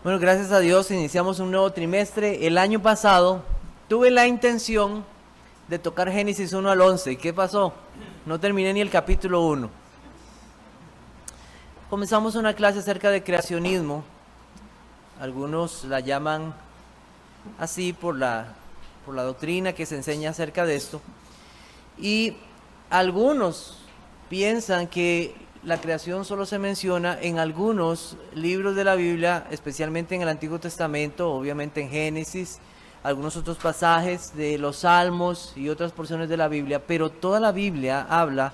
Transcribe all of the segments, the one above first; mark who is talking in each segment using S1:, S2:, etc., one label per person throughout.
S1: Bueno, gracias a Dios iniciamos un nuevo trimestre. El año pasado tuve la intención de tocar Génesis 1 al 11. ¿Qué pasó? No terminé ni el capítulo 1. Comenzamos una clase acerca de creacionismo. Algunos la llaman así por la doctrina que se enseña acerca de esto. Y algunos piensan que la creación solo se menciona en algunos libros de la Biblia, especialmente en el Antiguo Testamento, obviamente en Génesis, algunos otros pasajes de los Salmos y otras porciones de la Biblia, pero toda la Biblia habla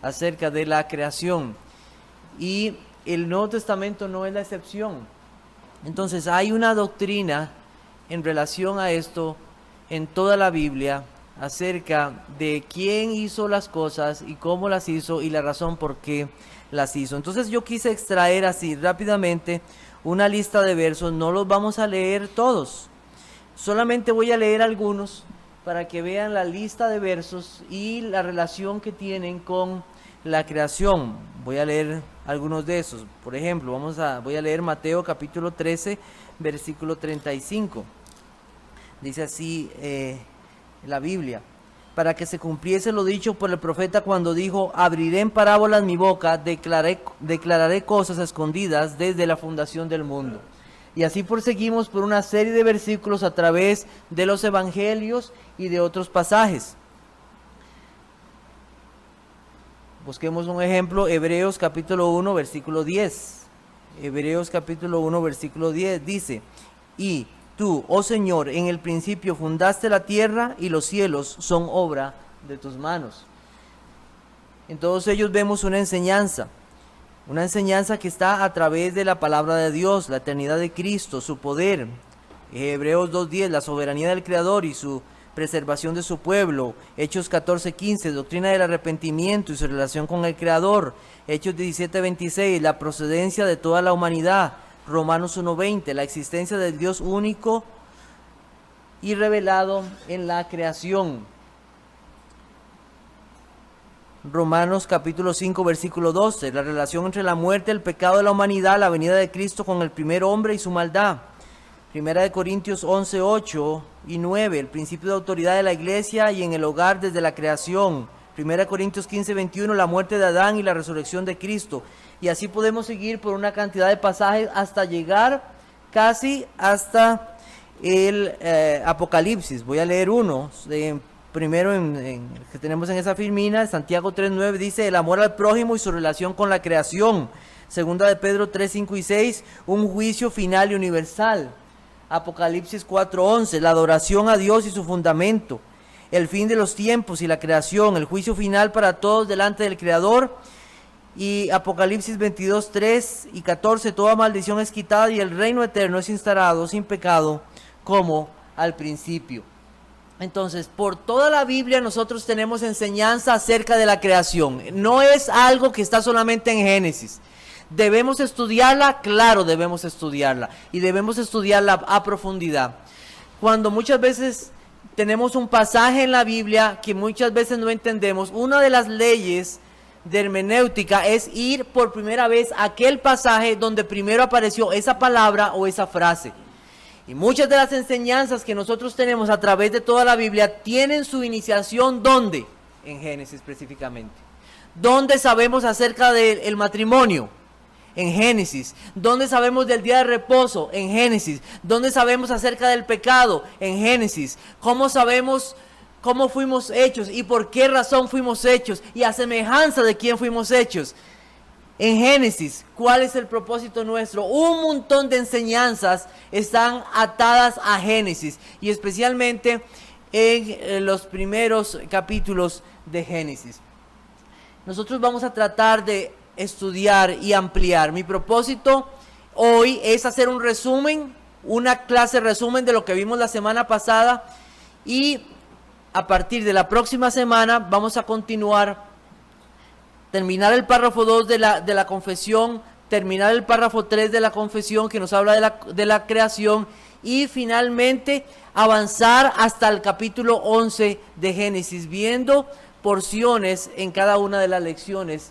S1: acerca de la creación y el Nuevo Testamento no es la excepción. Entonces hay una doctrina en relación a esto en toda la Biblia acerca de quién hizo las cosas y cómo las hizo y la razón por qué las hizo. Entonces yo quise extraer así rápidamente una lista de versos. No los vamos a leer todos, solamente voy a leer algunos para que vean la lista de versos y la relación que tienen con la creación. Voy a leer algunos de esos. Por ejemplo, voy a leer Mateo capítulo 13 versículo 35. Dice así la Biblia: para que se cumpliese lo dicho por el profeta cuando dijo: abriré en parábolas mi boca, declararé cosas escondidas desde la fundación del mundo. Y así proseguimos por una serie de versículos a través de los evangelios y de otros pasajes. Busquemos un ejemplo, Hebreos capítulo 1 versículo 10. Hebreos capítulo 1 versículo 10 dice: y tú, oh Señor, en el principio fundaste la tierra y los cielos son obra de tus manos. En todos ellos vemos una enseñanza que está a través de la palabra de Dios, la eternidad de Cristo, su poder. Hebreos 2.10, la soberanía del Creador y su preservación de su pueblo. Hechos 14.15, doctrina del arrepentimiento y su relación con el Creador. Hechos 17.26, la procedencia de toda la humanidad. Romanos 1.20, la existencia del Dios único y revelado en la creación. Romanos capítulo 5 versículo 12, la relación entre la muerte, el pecado de la humanidad, la venida de Cristo con el primer hombre y su maldad. Primera de Corintios 11.8 y 9, el principio de autoridad de la iglesia y en el hogar desde la creación. Primera de Corintios 15.21, la muerte de Adán y la resurrección de Cristo. Y así podemos seguir por una cantidad de pasajes hasta llegar casi hasta el Apocalipsis. Voy a leer uno, primero que tenemos en esa firmina. Santiago 3.9 dice: el amor al prójimo y su relación con la creación. Segunda de Pedro 3.5 y 6, un juicio final y universal. Apocalipsis 4.11, la adoración a Dios y su fundamento. El fin de los tiempos y la creación, el juicio final para todos delante del Creador. Y Apocalipsis 22.3 y 14, toda maldición es quitada y el reino eterno es instalado sin pecado como al principio. Entonces, por toda la Biblia nosotros tenemos enseñanza acerca de la creación. No es algo que está solamente en Génesis. ¿Debemos estudiarla? Claro, debemos estudiarla. Y debemos estudiarla a profundidad. Cuando muchas veces tenemos un pasaje en la Biblia que muchas veces no entendemos, una de las leyes de hermenéutica es ir por primera vez a aquel pasaje donde primero apareció esa palabra o esa frase. Y muchas de las enseñanzas que nosotros tenemos a través de toda la Biblia tienen su iniciación ¿dónde? En Génesis específicamente. ¿Dónde sabemos acerca del matrimonio? En Génesis. ¿Dónde sabemos del día de reposo? En Génesis. ¿Dónde sabemos acerca del pecado? En Génesis. ¿Cómo sabemos cómo fuimos hechos y por qué razón fuimos hechos y a semejanza de quién fuimos hechos? En Génesis. ¿Cuál es el propósito nuestro? Un montón de enseñanzas están atadas a Génesis y especialmente en los primeros capítulos de Génesis. Nosotros vamos a tratar de estudiar y ampliar. Mi propósito hoy es hacer un resumen, una clase resumen de lo que vimos la semana pasada, y a partir de la próxima semana vamos a continuar, terminar el párrafo 2 de la confesión, terminar el párrafo 3 de la confesión que nos habla de la creación, y finalmente avanzar hasta el capítulo 11 de Génesis, viendo porciones en cada una de las lecciones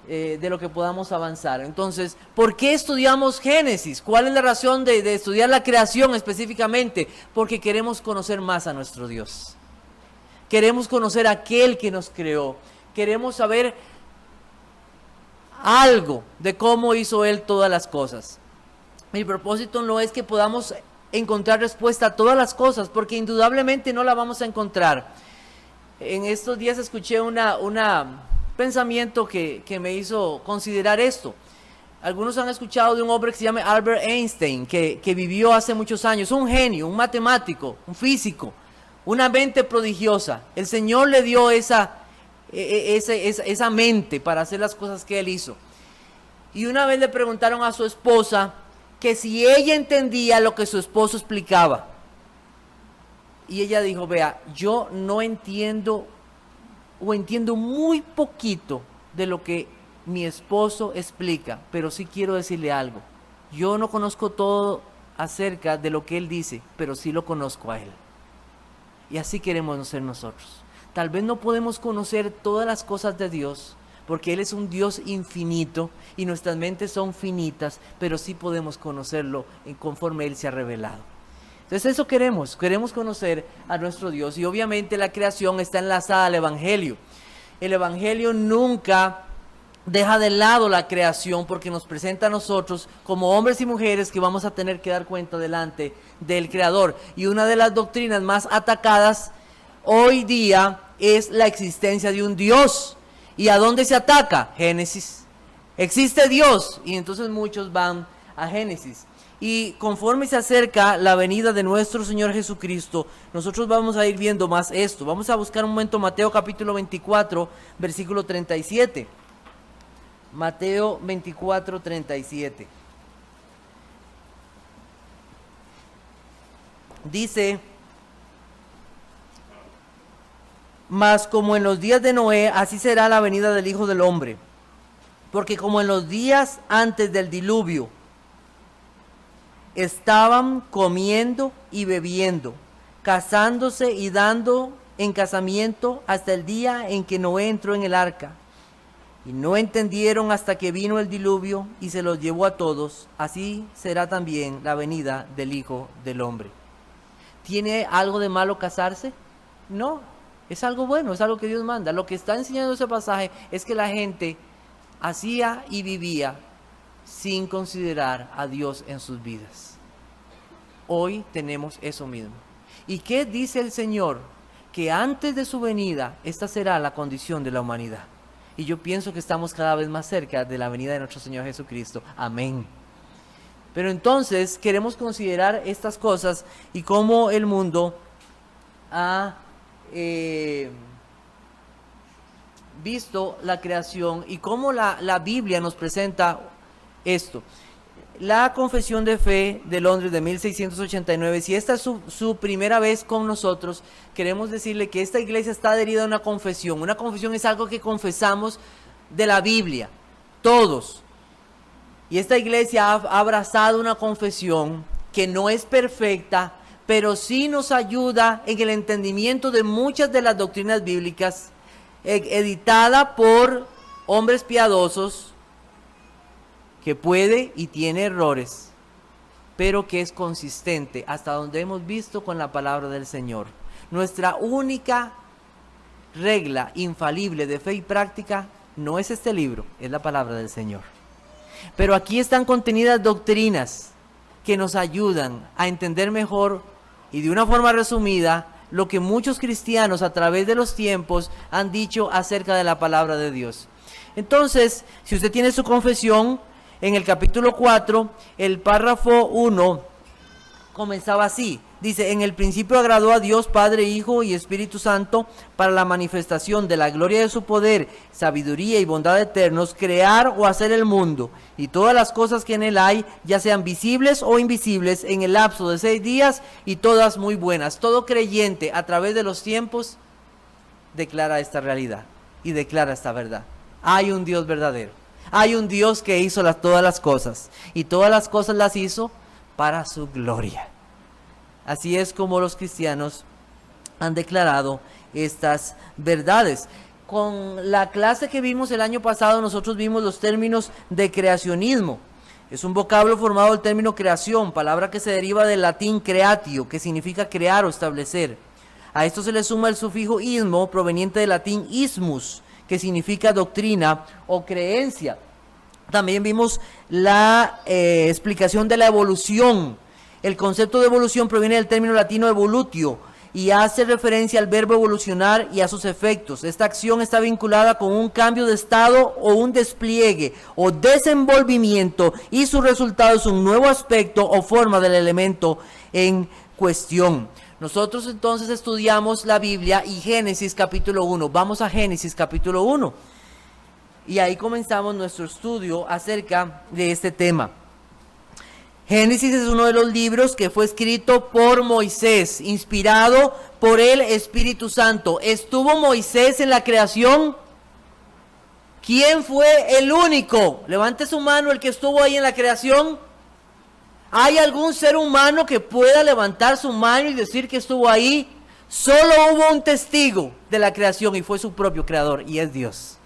S1: de lo que podamos avanzar. Entonces, ¿por qué estudiamos Génesis? ¿Cuál es la razón de estudiar la creación específicamente? Porque queremos conocer más a nuestro Dios. Queremos conocer a aquel que nos creó. Queremos saber algo de cómo hizo Él todas las cosas. Mi propósito no es que podamos encontrar respuesta a todas las cosas, porque indudablemente no la vamos a encontrar. En estos días escuché un pensamiento que me hizo considerar esto. Algunos han escuchado de un hombre que se llama Albert Einstein, que vivió hace muchos años, un genio, un matemático, un físico, una mente prodigiosa. El Señor le dio esa mente para hacer las cosas que él hizo. Y una vez le preguntaron a su esposa que si ella entendía lo que su esposo explicaba. Y ella dijo, vea, yo no entiendo o entiendo muy poquito de lo que mi esposo explica, pero sí quiero decirle algo. Yo no conozco todo acerca de lo que él dice, pero sí lo conozco a él. Y así queremos ser nosotros. Tal vez no podemos conocer todas las cosas de Dios, porque Él es un Dios infinito y nuestras mentes son finitas, pero sí podemos conocerlo conforme Él se ha revelado. Entonces eso queremos conocer a nuestro Dios, y obviamente la creación está enlazada al Evangelio. El Evangelio nunca deja de lado la creación, porque nos presenta a nosotros como hombres y mujeres que vamos a tener que dar cuenta delante del Creador. Y una de las doctrinas más atacadas hoy día es la existencia de un Dios. ¿Y a dónde se ataca? Génesis. Existe Dios, y entonces muchos van a Génesis. Y conforme se acerca la venida de nuestro Señor Jesucristo, nosotros vamos a ir viendo más esto. Vamos a buscar un momento Mateo capítulo 24, versículo 37. Mateo 24, 37. Dice: mas como en los días de Noé, así será la venida del Hijo del Hombre. Porque como en los días antes del diluvio, estaban comiendo y bebiendo, casándose y dando en casamiento hasta el día en que Noé entró en el arca. Y no entendieron hasta que vino el diluvio y se los llevó a todos. Así será también la venida del Hijo del Hombre. ¿Tiene algo de malo casarse? No, es algo bueno, es algo que Dios manda. Lo que está enseñando ese pasaje es que la gente hacía y vivía sin considerar a Dios en sus vidas. Hoy tenemos eso mismo. ¿Y qué dice el Señor? Que antes de su venida, esta será la condición de la humanidad. Y yo pienso que estamos cada vez más cerca de la venida de nuestro Señor Jesucristo. Amén. Pero entonces queremos considerar estas cosas y cómo el mundo ha visto la creación y cómo la Biblia nos presenta esto. La Confesión de Fe de Londres de 1689, si esta es su primera vez con nosotros, queremos decirle que esta iglesia está adherida a una confesión. Una confesión es algo que confesamos de la Biblia, todos. Y esta iglesia ha abrazado una confesión que no es perfecta, pero sí nos ayuda en el entendimiento de muchas de las doctrinas bíblicas, editada por hombres piadosos, que puede y tiene errores, pero que es consistente hasta donde hemos visto con la palabra del Señor. Nuestra única regla infalible de fe y práctica no es este libro, es la palabra del Señor. Pero aquí están contenidas doctrinas que nos ayudan a entender mejor y de una forma resumida lo que muchos cristianos a través de los tiempos han dicho acerca de la palabra de Dios. Entonces, si usted tiene su confesión, en el capítulo 4, el párrafo 1 comenzaba así. Dice: en el principio agradó a Dios Padre, Hijo y Espíritu Santo, para la manifestación de la gloria de su poder, sabiduría y bondad eternos, crear o hacer el mundo y todas las cosas que en él hay, ya sean visibles o invisibles, en el lapso de 6 días, y todas muy buenas. Todo creyente a través de los tiempos declara esta realidad y declara esta verdad. Hay un Dios verdadero. Hay un Dios que hizo todas las cosas, y todas las cosas las hizo para su gloria. Así es como los cristianos han declarado estas verdades. con la clase que vimos el año pasado, nosotros vimos los términos de creacionismo. Es un vocablo formado del término creación, palabra que se deriva del latín creatio, que significa crear o establecer. A esto se le suma el sufijo ismo, proveniente del latín ismus, que significa doctrina o creencia. También vimos la explicación de la evolución. El concepto de evolución proviene del término latino evolutio y hace referencia al verbo evolucionar y a sus efectos. Esta acción está vinculada con un cambio de estado o un despliegue o desenvolvimiento, y su resultado es un nuevo aspecto o forma del elemento en cuestión. Nosotros entonces estudiamos la Biblia y Génesis capítulo 1. Vamos a Génesis capítulo 1. Y ahí comenzamos nuestro estudio acerca de este tema. Génesis es uno de los libros que fue escrito por Moisés, inspirado por el Espíritu Santo. ¿Estuvo Moisés en la creación? ¿Quién fue el único? Levante su mano el que estuvo ahí en la creación. ¿Hay algún ser humano que pueda levantar su mano y decir que estuvo ahí? Solo hubo un testigo de la creación y fue su propio creador, y es Dios.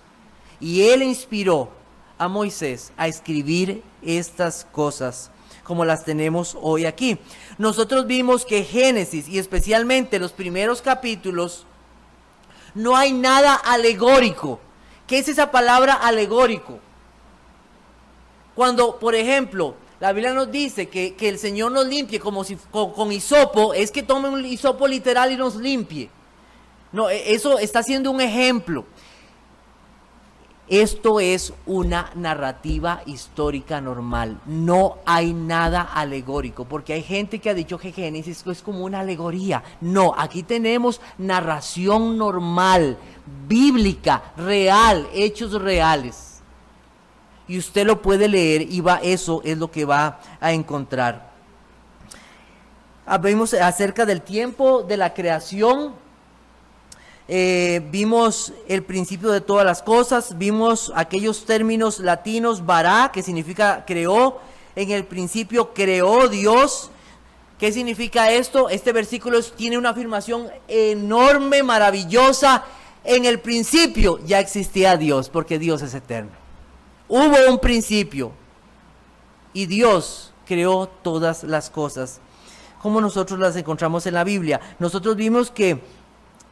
S1: Y él inspiró a Moisés a escribir estas cosas como las tenemos hoy aquí. Nosotros vimos que Génesis, y especialmente los primeros capítulos, no hay nada alegórico. ¿Qué es esa palabra alegórico? Cuando, por ejemplo, la Biblia nos dice que el Señor nos limpie como si con hisopo, es que tome un hisopo literal y nos limpie. No, eso está siendo un ejemplo. Esto es una narrativa histórica normal. No hay nada alegórico, porque hay gente que ha dicho que Génesis es como una alegoría. No, aquí tenemos narración normal, bíblica, real, hechos reales. Y usted lo puede leer y eso es lo que va a encontrar. Vimos acerca del tiempo de la creación. Vimos el principio de todas las cosas, vimos aquellos términos latinos, bara, que significa creó. En el principio creó Dios. ¿Qué significa esto? Este versículo tiene una afirmación enorme, maravillosa. En el principio ya existía Dios, porque Dios es eterno. Hubo un principio y Dios creó todas las cosas, como nosotros las encontramos en la Biblia. Nosotros vimos que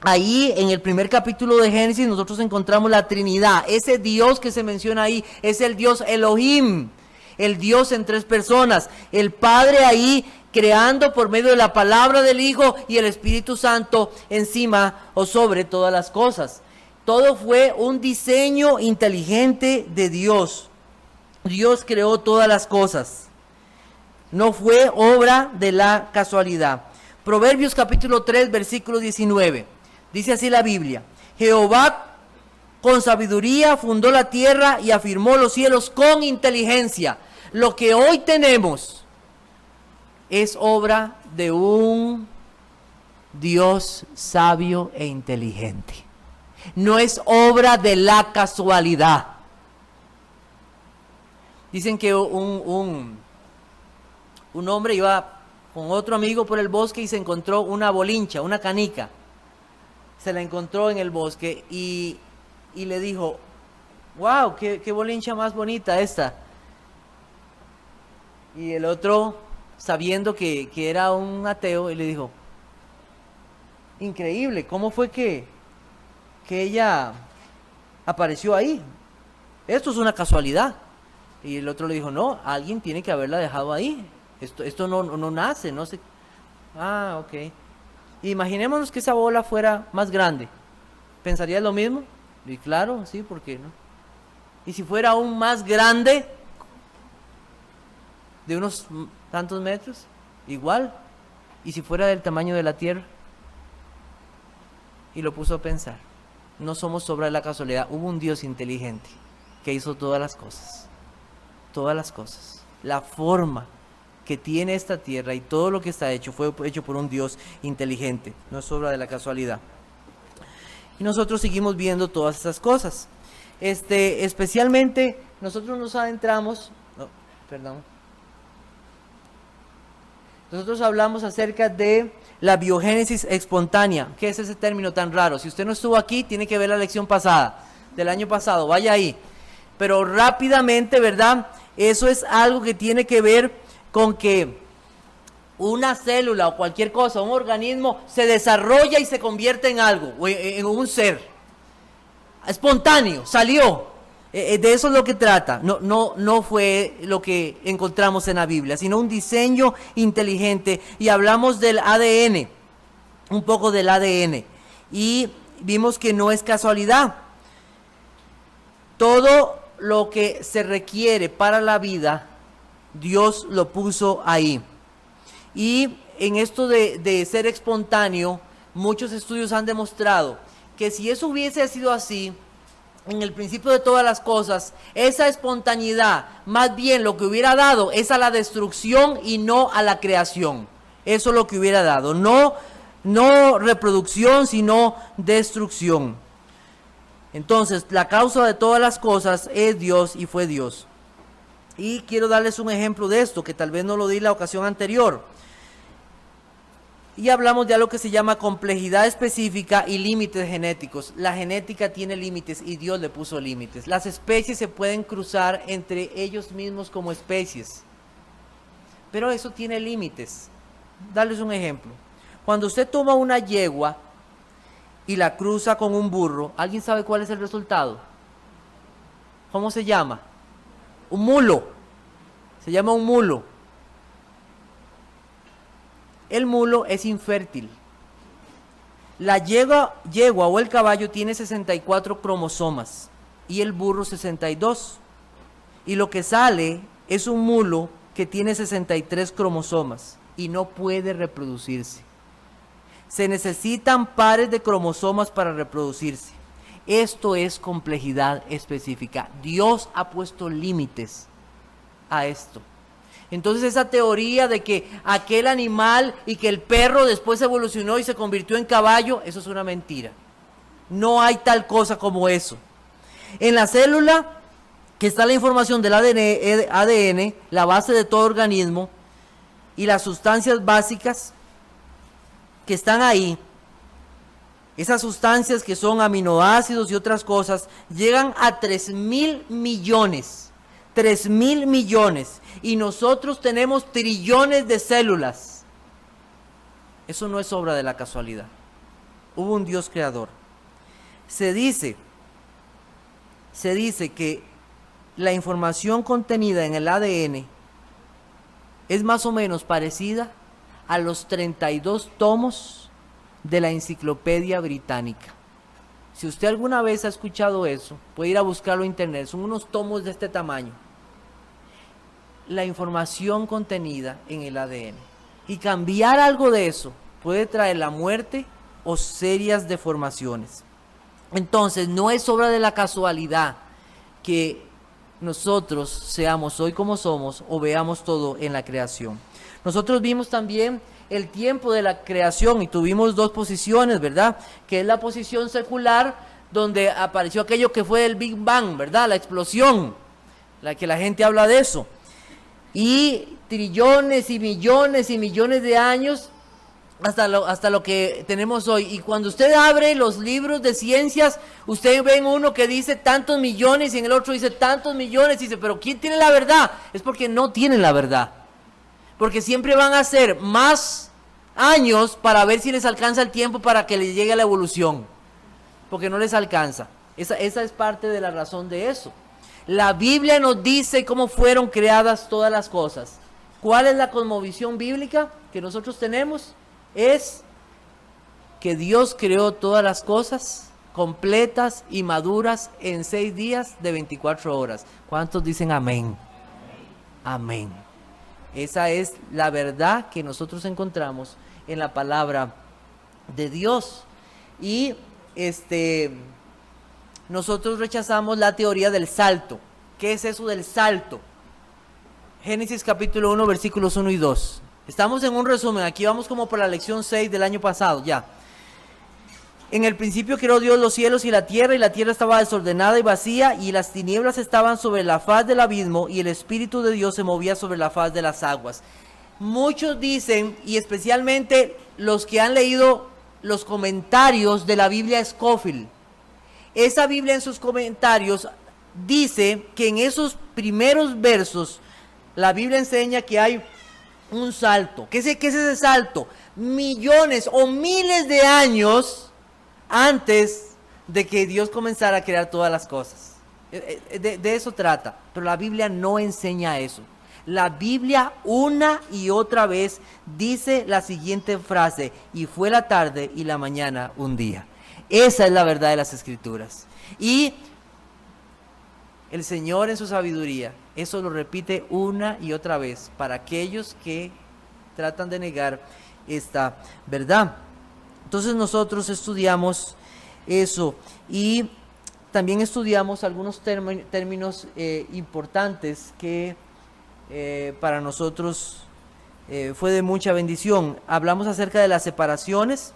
S1: ahí en el primer capítulo de Génesis nosotros encontramos la Trinidad. Ese Dios que se menciona ahí es el Dios Elohim, el Dios en tres personas. El Padre ahí creando por medio de la palabra del Hijo y el Espíritu Santo encima o sobre todas las cosas. Todo fue un diseño inteligente de Dios. Dios creó todas las cosas. No fue obra de la casualidad. Proverbios capítulo 3 versículo 19. Dice así la Biblia: Jehová con sabiduría fundó la tierra y afirmó los cielos con inteligencia. Lo que hoy tenemos es obra de un Dios sabio e inteligente. No es obra de la casualidad. Dicen que un hombre iba con otro amigo por el bosque y se encontró una bolincha, una canica. Se la encontró en el bosque y le dijo: wow, qué bolincha más bonita esta. Y el otro, sabiendo que era un ateo, y le dijo: increíble, ¿cómo fue que ella apareció ahí? Esto es una casualidad. Y el otro le dijo: no, alguien tiene que haberla dejado ahí. Esto no nace, no sé. Ah, ok. Imaginémonos que esa bola fuera más grande. ¿Pensarías lo mismo? Y claro, sí, ¿por qué no? Y si fuera aún más grande, de unos tantos metros, igual. Y si fuera del tamaño de la tierra. Y lo puso a pensar. No somos obra de la casualidad. Hubo un Dios inteligente que hizo todas las cosas. Todas las cosas. La forma que tiene esta tierra y todo lo que está hecho fue hecho por un Dios inteligente. No es obra de la casualidad. Y nosotros seguimos viendo todas estas cosas. Especialmente nosotros nos adentramos. Nosotros hablamos acerca de la biogénesis espontánea. ¿Qué es ese término tan raro? Si usted no estuvo aquí, tiene que ver la lección pasada, del año pasado, vaya ahí. Pero rápidamente, ¿verdad? Eso es algo que tiene que ver con que una célula o cualquier cosa, un organismo, se desarrolla y se convierte en algo, o en un ser. Espontáneo, salió. De eso es lo que trata. No fue lo que encontramos en la Biblia, sino un diseño inteligente. Y hablamos del ADN, un poco del ADN. Y vimos que no es casualidad. Todo lo que se requiere para la vida, Dios lo puso ahí. Y en esto de ser espontáneo, muchos estudios han demostrado que si eso hubiese sido así, en el principio de todas las cosas, esa espontaneidad, más bien lo que hubiera dado es a la destrucción y no a la creación. Eso es lo que hubiera dado. No reproducción, sino destrucción. Entonces, la causa de todas las cosas es Dios y fue Dios. Y quiero darles un ejemplo de esto, que tal vez no lo di la ocasión anterior. Y hablamos de algo que se llama complejidad específica y límites genéticos. La genética tiene límites y Dios le puso límites. Las especies se pueden cruzar entre ellos mismos como especies, pero eso tiene límites. Darles un ejemplo. Cuando usted toma una yegua y la cruza con un burro, ¿alguien sabe cuál es el resultado? ¿Cómo se llama? Un mulo. Se llama un mulo. El mulo es infértil. La yegua o el caballo tiene 64 cromosomas y el burro 62. Y lo que sale es un mulo que tiene 63 cromosomas y no puede reproducirse. Se necesitan pares de cromosomas para reproducirse. Esto es complejidad específica. Dios ha puesto límites a esto. Entonces esa teoría de que aquel animal y que el perro después evolucionó y se convirtió en caballo, eso es una mentira. No hay tal cosa como eso. En la célula, que está la información del ADN, la base de todo organismo, y las sustancias básicas que están ahí, esas sustancias que son aminoácidos y otras cosas, llegan a 3.000 millones. 3.000 millones. Y nosotros tenemos trillones de células. Eso no es obra de la casualidad. Hubo un Dios creador. Se dice que la información contenida en el ADN es más o menos parecida a los 32 tomos de la Enciclopedia Británica. Si usted alguna vez ha escuchado eso, puede ir a buscarlo en internet. Son unos tomos de este tamaño. La información contenida en el ADN. Y cambiar algo de eso puede traer la muerte o serias deformaciones. Entonces, no es obra de la casualidad que nosotros seamos hoy como somos o veamos todo en la creación. Nosotros vimos también el tiempo de la creación y tuvimos dos posiciones, ¿verdad? Que es la posición secular, donde apareció aquello que fue el Big Bang, ¿verdad? La explosión, la que la gente habla de eso. Y trillones y millones de años hasta lo que tenemos hoy. Y cuando usted abre los libros de ciencias, usted ve en uno que dice tantos millones y en el otro dice tantos millones y dice, pero ¿quién tiene la verdad? Es porque no tienen la verdad. Porque siempre van a hacer más años para ver si les alcanza el tiempo para que les llegue a la evolución. Porque no les alcanza. Esa es parte de la razón de eso. La Biblia nos dice cómo fueron creadas todas las cosas. ¿Cuál es la cosmovisión bíblica que nosotros tenemos? Es que Dios creó todas las cosas completas y maduras en 6 días de 24 horas. ¿Cuántos dicen amén? Amén. Esa es la verdad que nosotros encontramos en la palabra de Dios. Y nosotros rechazamos la teoría del salto. ¿Qué es eso del salto? Génesis capítulo 1, versículos 1 y 2. Estamos en un resumen, aquí vamos como por la lección 6 del año pasado, ya. En el principio creó Dios los cielos y la tierra estaba desordenada y vacía, y las tinieblas estaban sobre la faz del abismo, y el Espíritu de Dios se movía sobre la faz de las aguas. Muchos dicen, y especialmente los que han leído los comentarios de la Biblia Scofield. Esa Biblia en sus comentarios dice que en esos primeros versos la Biblia enseña que hay un salto. ¿Qué es ese salto? Millones o miles de años antes de que Dios comenzara a crear todas las cosas. De eso trata, pero la Biblia no enseña eso. La Biblia una y otra vez dice la siguiente frase: y fue la tarde y la mañana un día. Esa es la verdad de las Escrituras. Y el Señor en su sabiduría, eso lo repite una y otra vez para aquellos que tratan de negar esta verdad. Entonces nosotros estudiamos eso y también estudiamos algunos términos importantes que para nosotros fue de mucha bendición. Hablamos acerca de las separaciones.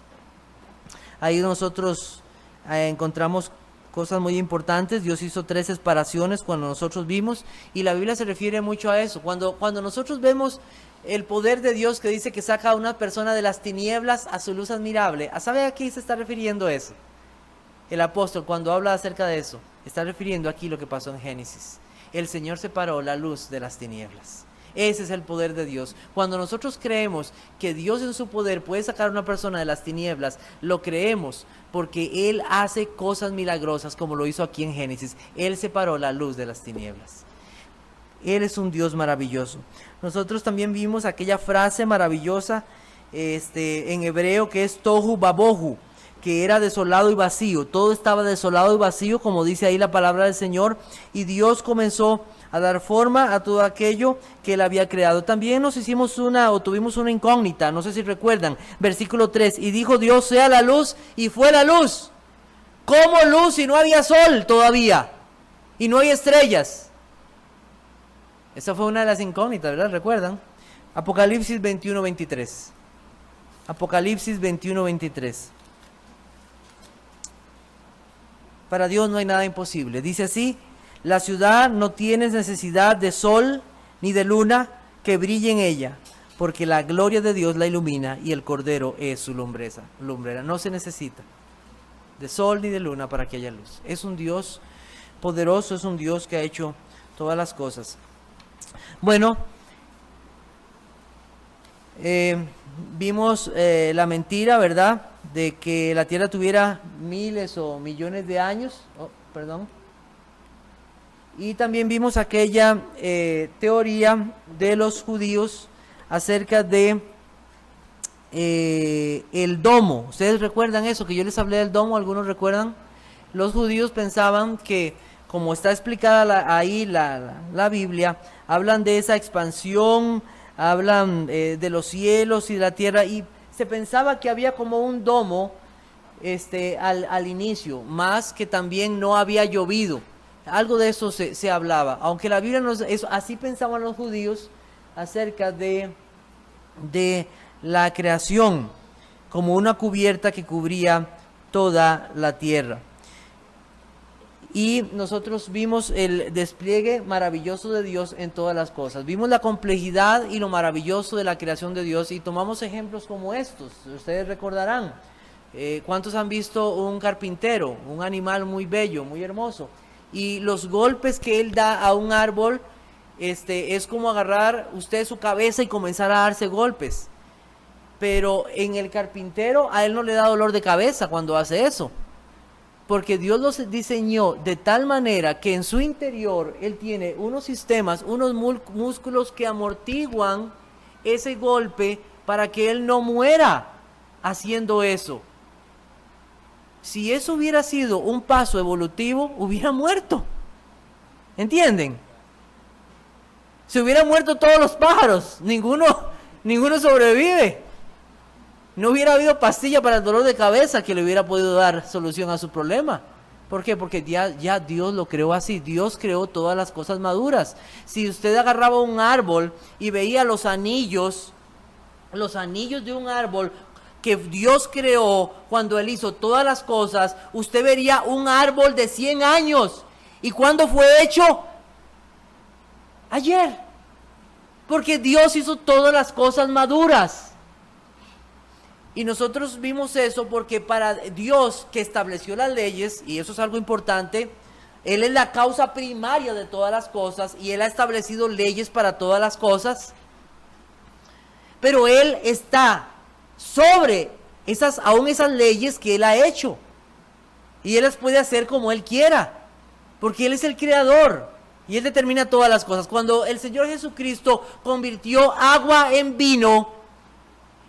S1: Ahí nosotros encontramos cosas muy importantes. Dios hizo 3 separaciones cuando nosotros vimos, y la Biblia se refiere mucho a eso. Cuando nosotros vemos el poder de Dios que dice que saca a una persona de las tinieblas a su luz admirable, ¿sabe a qué se está refiriendo eso? El apóstol, cuando habla acerca de eso, está refiriendo aquí lo que pasó en Génesis. El Señor separó la luz de las tinieblas. Ese es el poder de Dios. Cuando nosotros creemos que Dios en su poder puede sacar a una persona de las tinieblas, lo creemos porque Él hace cosas milagrosas como lo hizo aquí en Génesis. Él separó la luz de las tinieblas. Él es un Dios maravilloso. Nosotros también vimos aquella frase maravillosa en hebreo que es tohu babohu, que era desolado y vacío. Todo estaba desolado y vacío, como dice ahí la palabra del Señor, y Dios comenzó a dar forma a todo aquello que Él había creado. También tuvimos una incógnita, no sé si recuerdan, versículo 3, y dijo Dios: sea la luz, y fue la luz. ¿Cómo luz si no había sol todavía? Y no hay estrellas. Esa fue una de las incógnitas, ¿verdad? ¿Recuerdan? Apocalipsis 21:23. Apocalipsis 21:23. Para Dios no hay nada imposible. Dice así: la ciudad no tiene necesidad de sol ni de luna que brille en ella, porque la gloria de Dios la ilumina y el Cordero es su lumbrera. No se necesita de sol ni de luna para que haya luz. Es un Dios poderoso, es un Dios que ha hecho todas las cosas. Bueno, vimos la mentira, ¿verdad?, de que la tierra tuviera miles o millones de años. Y también vimos aquella teoría de los judíos acerca de el domo. ¿Ustedes recuerdan eso? Que yo les hablé del domo, ¿algunos recuerdan? Los judíos pensaban que, como está explicada ahí la Biblia, hablan de esa expansión, hablan de los cielos y de la tierra, y se pensaba que había como un domo al inicio, más que también no había llovido. Algo de eso se hablaba, aunque la Biblia no es, así pensaban los judíos acerca de la creación, como una cubierta que cubría toda la tierra. Y nosotros vimos el despliegue maravilloso de Dios en todas las cosas. Vimos la complejidad y lo maravilloso de la creación de Dios, y tomamos ejemplos como estos. Ustedes recordarán, ¿cuántos han visto un carpintero? Un animal muy bello, muy hermoso. Y los golpes que él da a un árbol, es como agarrar usted su cabeza y comenzar a darse golpes. Pero en el carpintero, a él no le da dolor de cabeza cuando hace eso, porque Dios los diseñó de tal manera que en su interior Él tiene unos sistemas, unos músculos que amortiguan ese golpe para que Él no muera haciendo eso. Si eso hubiera sido un paso evolutivo, hubiera muerto. ¿Entienden? Se hubieran muerto todos los pájaros, ninguno sobrevive. No hubiera habido pastilla para el dolor de cabeza que le hubiera podido dar solución a su problema. ¿Por qué? Porque ya Dios lo creó así. Dios creó todas las cosas maduras. Si usted agarraba un árbol y veía los anillos de un árbol que Dios creó cuando Él hizo todas las cosas, usted vería un árbol de 100 años. ¿Y cuándo fue hecho? Ayer. Porque Dios hizo todas las cosas maduras. Y nosotros vimos eso porque para Dios, que estableció las leyes, y eso es algo importante, Él es la causa primaria de todas las cosas y Él ha establecido leyes para todas las cosas, pero Él está sobre aún esas leyes que Él ha hecho, y Él las puede hacer como Él quiera, porque Él es el creador y Él determina todas las cosas. Cuando el Señor Jesucristo convirtió agua en vino,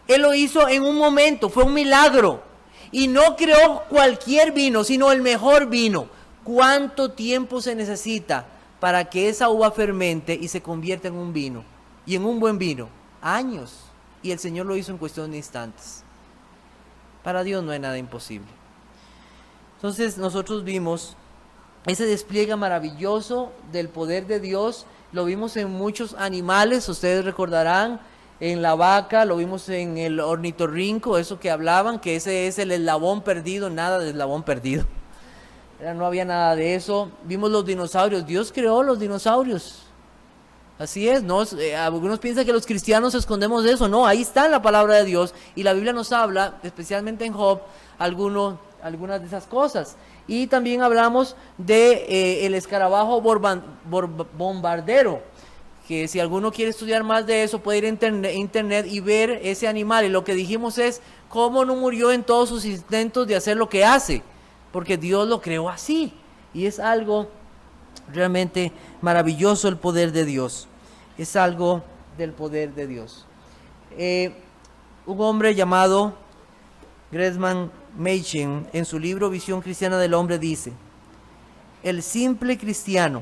S1: Él lo hizo en un momento, fue un milagro, y no creó cualquier vino, sino el mejor vino. ¿Cuánto tiempo se necesita para que esa uva fermente y se convierta en un vino, y en un buen vino? Años. Y el Señor lo hizo en cuestión de instantes. Para Dios no hay nada imposible. Entonces nosotros vimos ese despliegue maravilloso del poder de Dios. Lo vimos en muchos animales, ustedes recordarán, en la vaca, lo vimos en el ornitorrinco, eso que hablaban, que ese es el eslabón perdido. Nada de eslabón perdido. No había nada de eso. Vimos los dinosaurios. Dios creó los dinosaurios. Así es, ¿no? Algunos piensan que los cristianos escondemos eso. No, ahí está en la palabra de Dios. Y la Biblia nos habla, especialmente en Job, algunas de esas cosas. Y también hablamos de el escarabajo bombardero, que si alguno quiere estudiar más de eso, puede ir a internet y ver ese animal. Y lo que dijimos es cómo no murió en todos sus intentos de hacer lo que hace, porque Dios lo creó así. Y es algo realmente maravilloso el poder de Dios. Es algo del poder de Dios. Un hombre llamado Gresham Machen, en su libro Visión Cristiana del Hombre, dice: el simple cristiano,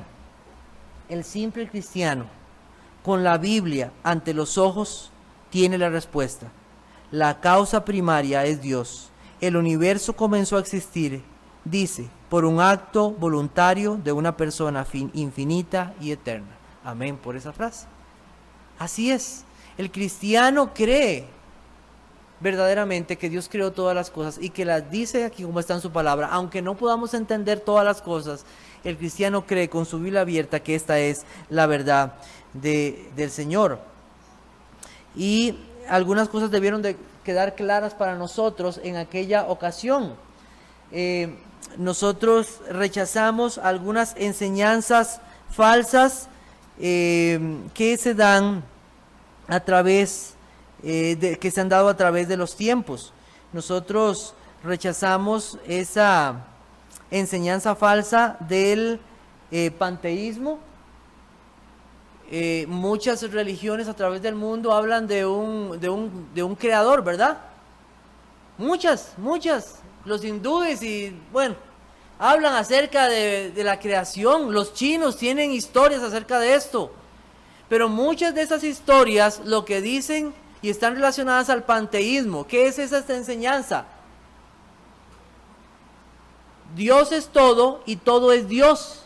S1: con la Biblia ante los ojos, tiene la respuesta. La causa primaria es Dios. El universo comenzó a existir, dice, por un acto voluntario de una persona infinita y eterna. Amén por esa frase. Así es. El cristiano cree verdaderamente que Dios creó todas las cosas y que las dice aquí como está en su palabra. Aunque no podamos entender todas las cosas, el cristiano cree con su Biblia abierta que esta es la verdad del Señor. Y algunas cosas debieron de quedar claras para nosotros en aquella ocasión. Nosotros rechazamos algunas enseñanzas falsas que se dan a través que se han dado a través de los tiempos. Nosotros rechazamos esa enseñanza falsa del panteísmo. Muchas religiones a través del mundo hablan de un creador, ¿verdad? Muchas. Los hindúes y bueno, hablan acerca de la creación. Los chinos tienen historias acerca de esto. Pero muchas de esas historias lo que dicen y están relacionadas al panteísmo. ¿Qué es esta enseñanza? Dios es todo y todo es Dios.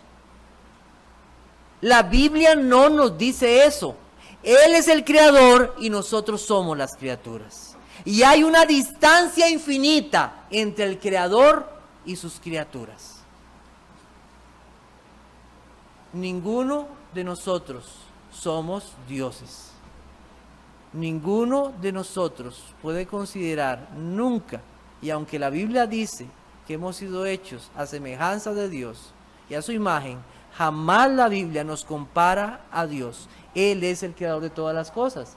S1: La Biblia no nos dice eso. Él es el creador y nosotros somos las criaturas. Y hay una distancia infinita entre el creador y sus criaturas. Ninguno de nosotros somos dioses. Ninguno de nosotros puede considerar nunca, y aunque la Biblia dice que hemos sido hechos a semejanza de Dios y a su imagen, jamás la Biblia nos compara a Dios. Él es el creador de todas las cosas.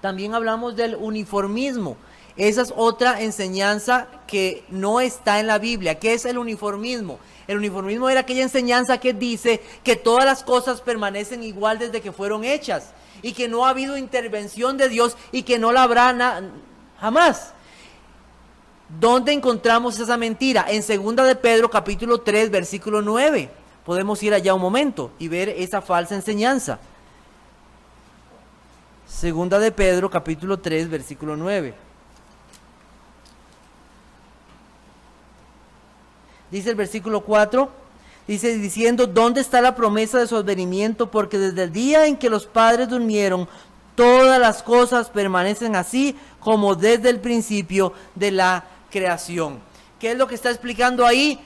S1: También hablamos del uniformismo. Esa es otra enseñanza que no está en la Biblia. ¿Qué es el uniformismo? El uniformismo era aquella enseñanza que dice que todas las cosas permanecen igual desde que fueron hechas y que no ha habido intervención de Dios y que no la habrá jamás. ¿Dónde encontramos esa mentira? En 2 de Pedro capítulo 3 versículo 9. Podemos ir allá un momento y ver esa falsa enseñanza. 2 de Pedro capítulo 3 versículo 9. Dice el versículo 4, dice diciendo: ¿dónde está la promesa de su advenimiento? Porque desde el día en que los padres durmieron, todas las cosas permanecen así como desde el principio de la creación. ¿Qué es lo que está explicando ahí?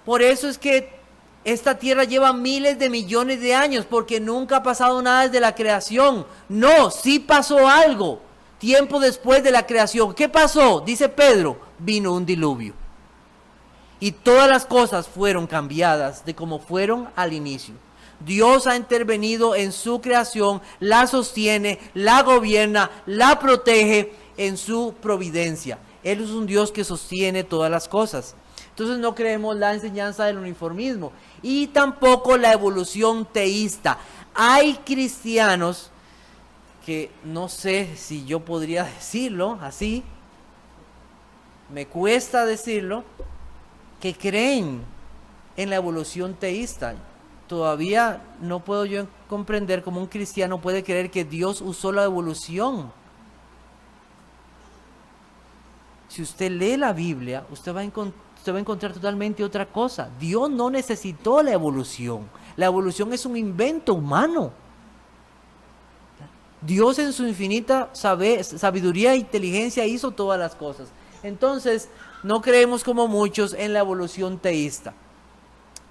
S1: Por eso es que esta tierra lleva miles de millones de años, porque nunca ha pasado nada desde la creación. No, sí pasó algo. tiempo después de la creación, ¿qué pasó? Dice Pedro, vino un diluvio. Y todas las cosas fueron cambiadas de como fueron al inicio. Dios ha intervenido en su creación, la sostiene, la gobierna, la protege en su providencia. Él es un Dios que sostiene todas las cosas. Entonces no creemos la enseñanza del uniformismo y tampoco la evolución teísta. Hay cristianos que no sé si yo podría decirlo así, me cuesta decirlo, que creen en la evolución teísta. Todavía no puedo yo comprender cómo un cristiano puede creer que Dios usó la evolución. Si usted lee la Biblia, usted va a encontrar totalmente otra cosa. Dios no necesitó la evolución. La evolución es un invento humano. Dios en su infinita sabiduría e inteligencia hizo todas las cosas. Entonces, no creemos como muchos en la evolución teísta.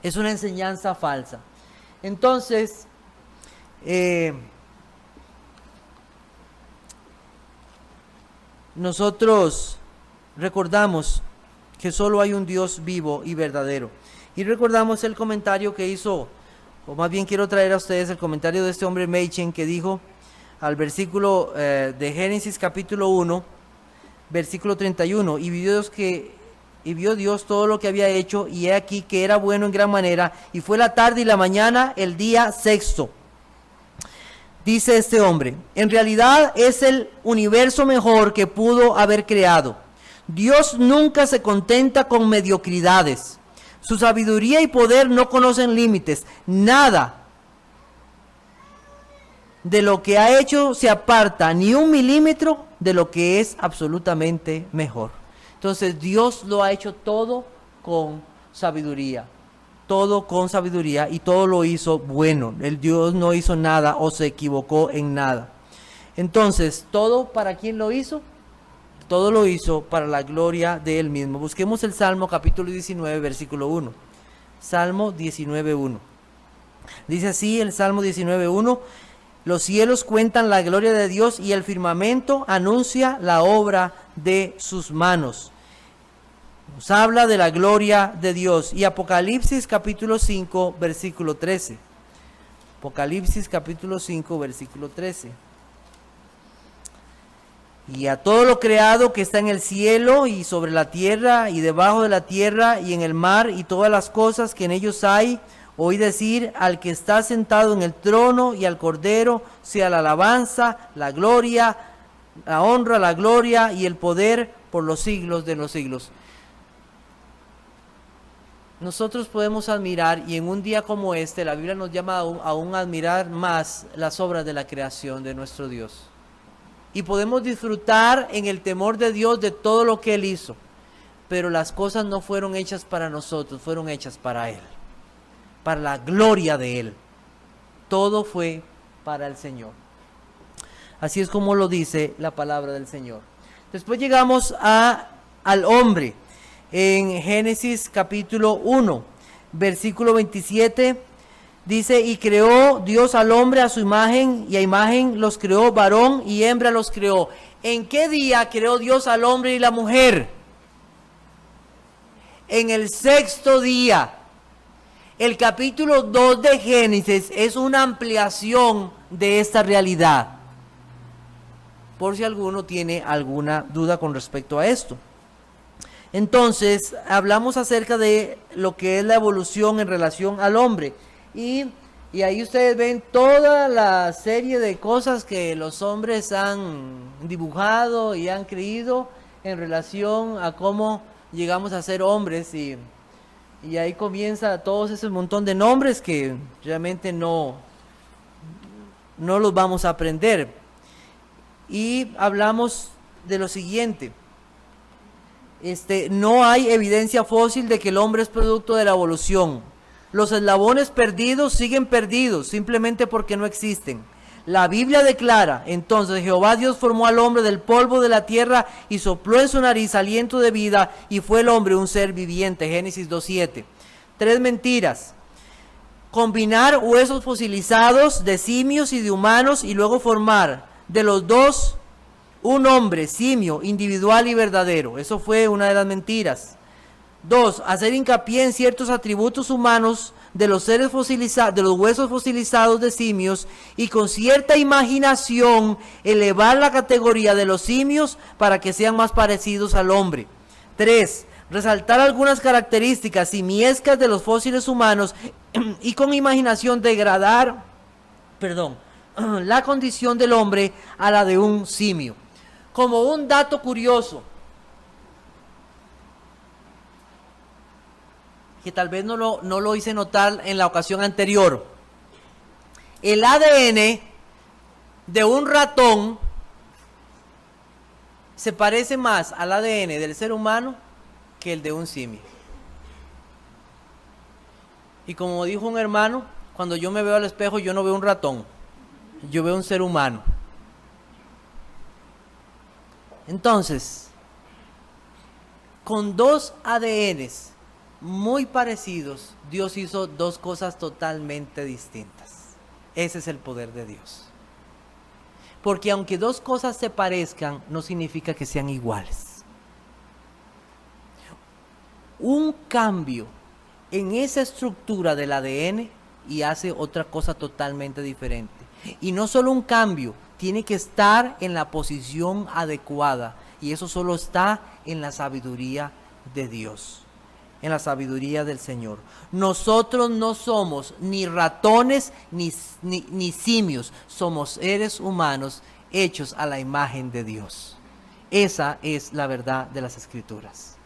S1: Es una enseñanza falsa. Entonces, nosotros recordamos que solo hay un Dios vivo y verdadero. Y recordamos el comentario que hizo, o más bien quiero traer a ustedes el comentario de este hombre Machen, que dijo al versículo de Génesis capítulo 1, versículo 31, y vio Dios todo lo que había hecho, y he aquí que era bueno en gran manera, y fue la tarde y la mañana el día sexto. Dice este hombre, en realidad es el universo mejor que pudo haber creado. Dios nunca se contenta con mediocridades. Su sabiduría y poder no conocen límites. Nada de lo que ha hecho se aparta ni un milímetro de lo que es absolutamente mejor. Entonces Dios lo ha hecho todo con sabiduría. Todo con sabiduría y todo lo hizo bueno. El Dios no hizo nada o se equivocó en nada. Entonces, ¿todo para quién lo hizo? Todo lo hizo para la gloria de Él mismo. Busquemos el Salmo capítulo 19, versículo 1. Salmo 19, 1. Dice así el Salmo 19, 1. Los cielos cuentan la gloria de Dios y el firmamento anuncia la obra de sus manos. Nos habla de la gloria de Dios. Y Apocalipsis capítulo 5, versículo 13. Apocalipsis capítulo 5, versículo 13. Y a todo lo creado que está en el cielo y sobre la tierra y debajo de la tierra y en el mar y todas las cosas que en ellos hay, oí decir al que está sentado en el trono y al Cordero, sea la alabanza, la gloria, la honra, la gloria y el poder por los siglos de los siglos. Nosotros podemos admirar, y en un día como este, la Biblia nos llama aún a admirar más las obras de la creación de nuestro Dios. Y podemos disfrutar en el temor de Dios de todo lo que Él hizo. Pero las cosas no fueron hechas para nosotros, fueron hechas para Él. Para la gloria de Él. Todo fue para el Señor. Así es como lo dice la palabra del Señor. Después llegamos al hombre. En Génesis capítulo 1, versículo 27. Dice, y creó Dios al hombre a su imagen, y a imagen los creó, varón y hembra los creó. ¿En qué día creó Dios al hombre y la mujer? En el sexto día. El capítulo 2 de Génesis es una ampliación de esta realidad. Por si alguno tiene alguna duda con respecto a esto. Entonces, hablamos acerca de lo que es la evolución en relación al hombre. Y ahí ustedes ven toda la serie de cosas que los hombres han dibujado y han creído en relación a cómo llegamos a ser hombres. Y ahí comienza todos ese montón de nombres que realmente no los vamos a aprender. Y hablamos de lo siguiente. No hay evidencia fósil de que el hombre es producto de la evolución. Los eslabones perdidos siguen perdidos simplemente porque no existen. La Biblia declara, entonces Jehová Dios formó al hombre del polvo de la tierra y sopló en su nariz aliento de vida y fue el hombre un ser viviente. Génesis 2:7. 3 mentiras. Combinar huesos fosilizados de simios y de humanos y luego formar de los dos un hombre, simio, individual y verdadero. Eso fue una de las mentiras. 2. Hacer hincapié en ciertos atributos humanos de los seres fosilizados, de los huesos fosilizados de simios, y con cierta imaginación elevar la categoría de los simios para que sean más parecidos al hombre. 3. Resaltar algunas características simiescas de los fósiles humanos y con imaginación degradar, la condición del hombre a la de un simio. Como un dato curioso, que tal vez no lo hice notar en la ocasión anterior, el ADN de un ratón se parece más al ADN del ser humano que el de un simio. Y como dijo un hermano, cuando yo me veo al espejo, yo no veo un ratón, yo veo un ser humano. Entonces, con dos ADNs muy parecidos, Dios hizo dos cosas totalmente distintas. Ese es el poder de Dios. Porque aunque dos cosas se parezcan, no significa que sean iguales. Un cambio en esa estructura del ADN y hace otra cosa totalmente diferente. Y no solo un cambio, tiene que estar en la posición adecuada. Y eso solo está en la sabiduría de Dios, en la sabiduría del Señor. Nosotros no somos ni ratones ni simios, somos seres humanos hechos a la imagen de Dios. Esa es la verdad de las Escrituras.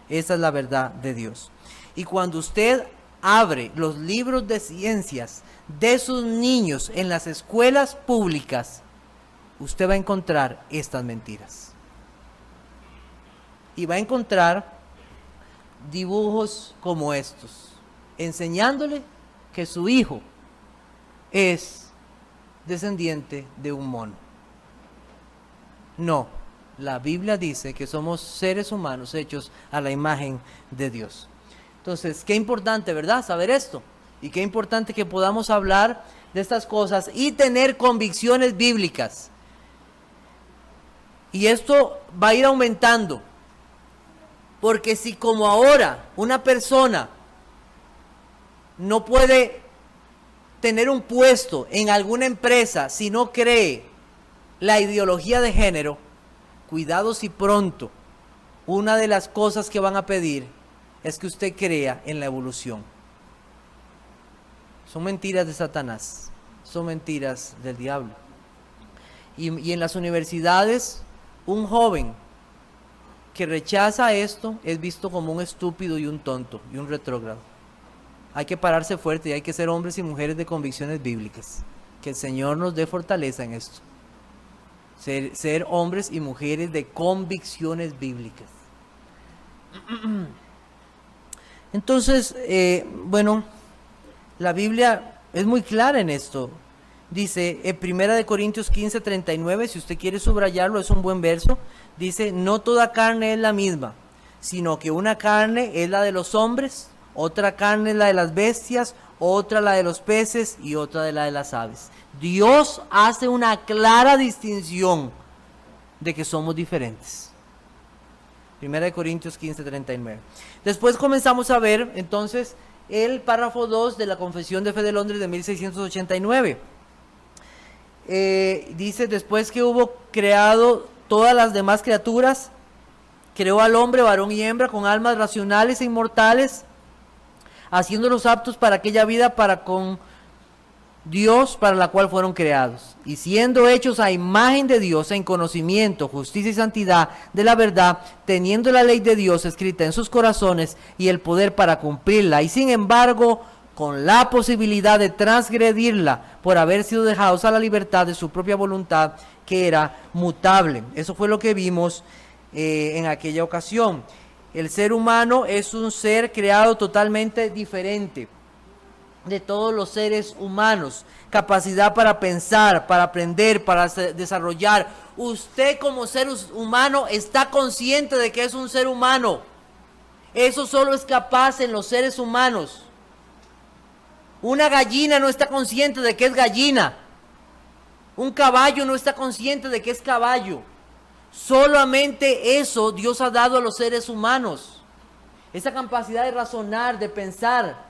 S1: Esa es la verdad de Dios. Y cuando usted abre los libros de ciencias de sus niños en las escuelas públicas, usted va a encontrar estas mentiras. Y va a encontrar dibujos como estos, enseñándole que su hijo es descendiente de un mono. No, la Biblia dice que somos seres humanos hechos a la imagen de Dios. Entonces, qué importante, ¿verdad?, saber esto. Y qué importante que podamos hablar de estas cosas y tener convicciones bíblicas. Y esto va a ir aumentando. Porque si como ahora una persona no puede tener un puesto en alguna empresa si no cree la ideología de género, cuidado si pronto una de las cosas que van a pedir es que usted crea en la evolución. Son mentiras de Satanás, son mentiras del diablo. Y en las universidades, un joven que rechaza esto es visto como un estúpido y un tonto y un retrógrado. Hay que pararse fuerte y hay que ser hombres y mujeres de convicciones bíblicas. Que el Señor nos dé fortaleza en esto. Ser hombres y mujeres de convicciones bíblicas. Entonces, la Biblia es muy clara en esto. Dice en 1 Corintios 15:39, si usted quiere subrayarlo, es un buen verso. Dice, no toda carne es la misma, sino que una carne es la de los hombres, otra carne es la de las bestias, otra la de los peces y otra de la de las aves. Dios hace una clara distinción de que somos diferentes. 1 Corintios 15:39. Después comenzamos a ver entonces el párrafo 2 de la Confesión de Fe de Londres de 1689. Dice, después que hubo creado todas las demás criaturas, creó al hombre, varón y hembra, con almas racionales e inmortales, haciéndolos aptos para aquella vida para con Dios para la cual fueron creados, y siendo hechos a imagen de Dios en conocimiento, justicia y santidad de la verdad, teniendo la ley de Dios escrita en sus corazones y el poder para cumplirla, y sin embargo con la posibilidad de transgredirla por haber sido dejados a la libertad de su propia voluntad, que era mutable. Eso fue lo que vimos en aquella ocasión. El ser humano es un ser creado totalmente diferente de todos los seres humanos. Capacidad para pensar, para aprender, para desarrollar. Usted como ser humano está consciente de que es un ser humano. Eso solo es capaz en los seres humanos. Una gallina no está consciente de que es gallina. Un caballo no está consciente de que es caballo. Solamente eso Dios ha dado a los seres humanos. Esa capacidad de razonar, de pensar,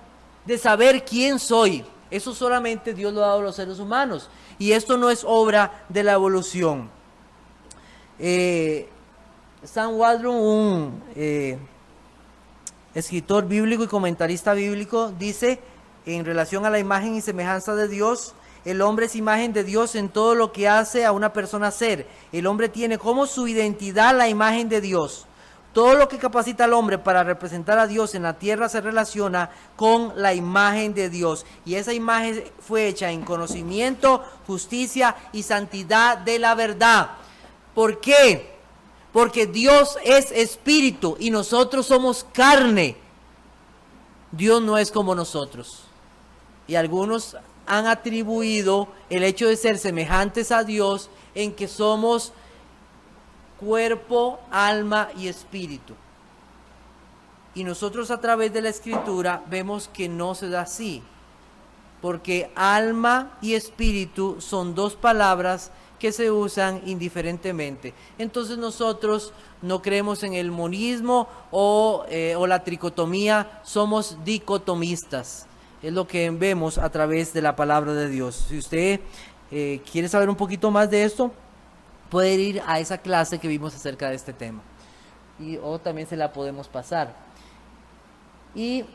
S1: de saber quién soy. Eso solamente Dios lo ha dado a los seres humanos. Y esto no es obra de la evolución. Sam Waldron, un escritor bíblico y comentarista bíblico, dice en relación a la imagen y semejanza de Dios: el hombre es imagen de Dios en todo lo que hace a una persona ser. El hombre tiene como su identidad la imagen de Dios. Todo lo que capacita al hombre para representar a Dios en la tierra se relaciona con la imagen de Dios. Y esa imagen fue hecha en conocimiento, justicia y santidad de la verdad. ¿Por qué? Porque Dios es espíritu y nosotros somos carne. Dios no es como nosotros. Y algunos han atribuido el hecho de ser semejantes a Dios en que somos cuerpo, alma y espíritu. Y nosotros a través de la Escritura vemos que no se da así, porque alma y espíritu son dos palabras que se usan indiferentemente. Entonces nosotros no creemos en el monismo o la tricotomía, somos dicotomistas. Es lo que vemos a través de la palabra de Dios. Si usted quiere saber un poquito más de esto, puede ir a esa clase que vimos acerca de este tema. O también se la podemos pasar. Y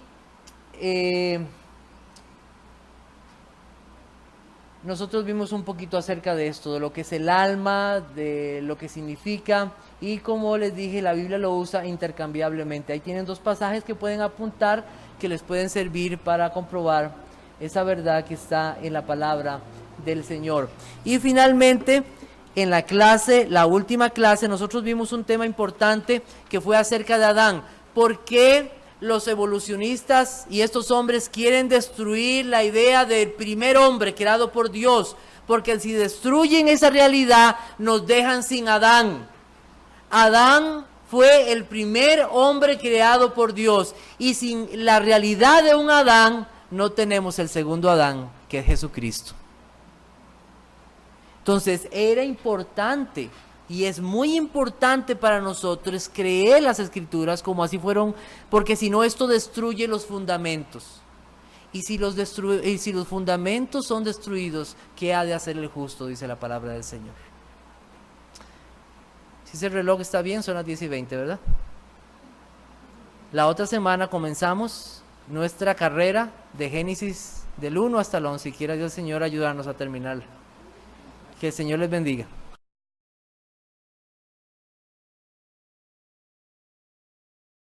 S1: nosotros vimos un poquito acerca de esto, de lo que es el alma, de lo que significa. Y como les dije, la Biblia lo usa intercambiablemente. Ahí tienen dos pasajes que pueden apuntar, que les pueden servir para comprobar esa verdad que está en la palabra del Señor. Y finalmente, en la clase, la última clase, nosotros vimos un tema importante que fue acerca de Adán. ¿Por qué los evolucionistas y estos hombres quieren destruir la idea del primer hombre creado por Dios? Porque si destruyen esa realidad, nos dejan sin Adán. Adán fue el primer hombre creado por Dios, y sin la realidad de un Adán, no tenemos el segundo Adán, que es Jesucristo. Entonces era importante, y es muy importante para nosotros creer las Escrituras como así fueron, porque si no, esto destruye los fundamentos. Y si los fundamentos son destruidos, ¿qué ha de hacer el justo? Dice la palabra del Señor. Si ese reloj está bien, son las 10:20, ¿verdad? La otra semana comenzamos nuestra carrera de Génesis del 1 hasta el 11. Y quiera Dios, Señor, ayudarnos a terminarla. Que el Señor les bendiga.